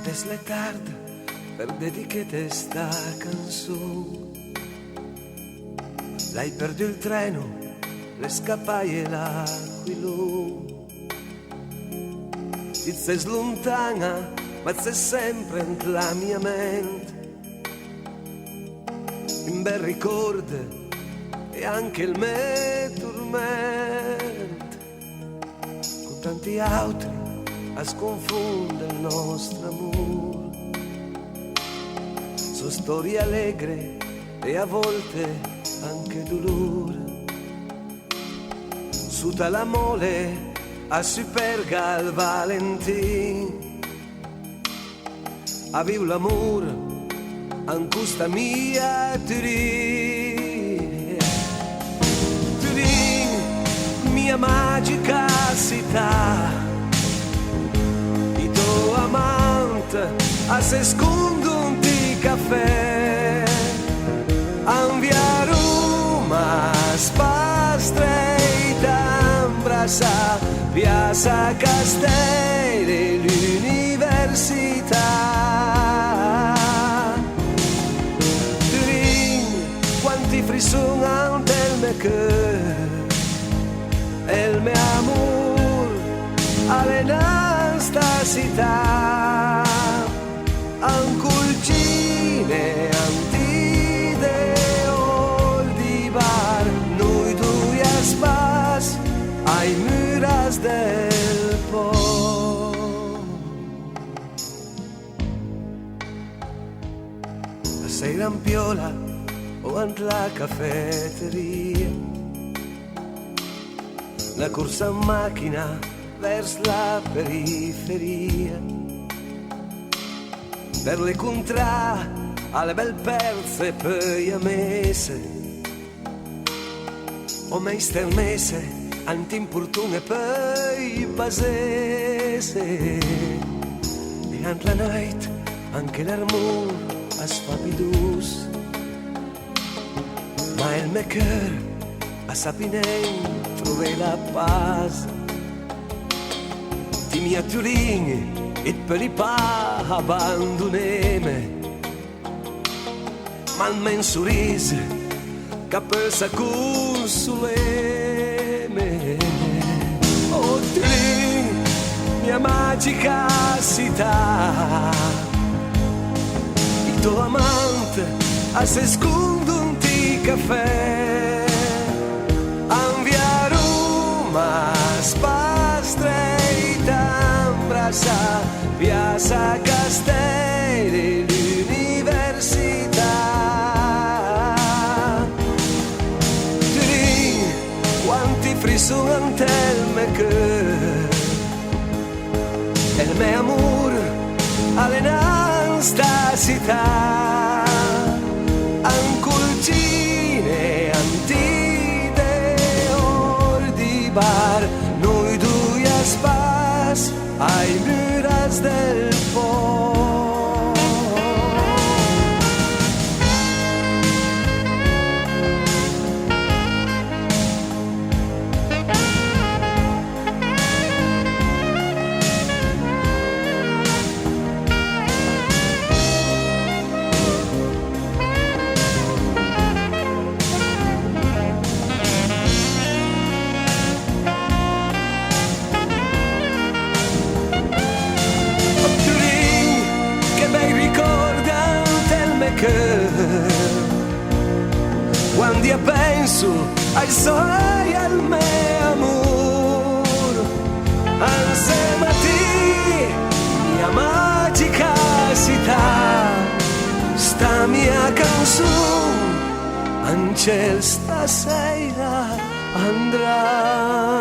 es le tarde per dedichete sta canzone. L'hai perduto il treno, le scappaie e l'aquilone. Ti sei slontana, ma sei sempre nella mia mente. In bel ricordo e anche il me tormento. Con tanti altri a sconfondere il nostro amore. Sono storie allegre e a volte anche dolore. Su la mole a superga al Valentin. Avevo l'amore an questa mia Turin. Turin, mia magica città. I tuo amante a se scondono di caffè. An via Roma spastreita brasa Piazza Castelli l'università. Turin, quanti frisson ante il mio cœur e il mio amor alle nostra città. An culcine antide di bar, noi due a spas ai muras del Po. La sera in piola o ant la caffetteria, la corsa in macchina verso la periferia. Per le contrah alle bel perze poi a mese o meister mese antimpurtun e poi pasese. E ant la night anche l'armor a sfapidus, ma il me cœur a sapinen trove la paz. Di mia Turin e per i pa abbandoneme, ma almen sorriso che pensa consoleme. Oh Turin, mia magica città. Il tuo amante a se scondono di caffè. An via Roma spastreita brasa Piazza Castelli l'università. Turin, quanti frisson ante il mio cœur e il mio amor alle nostra città. An culcine antide di bar, noi due a spas ai muras del Po. Quando io penso ai sogni e al mio amore, insieme a te, mia magica città, sta mia canzone, in cielo stasera andrà.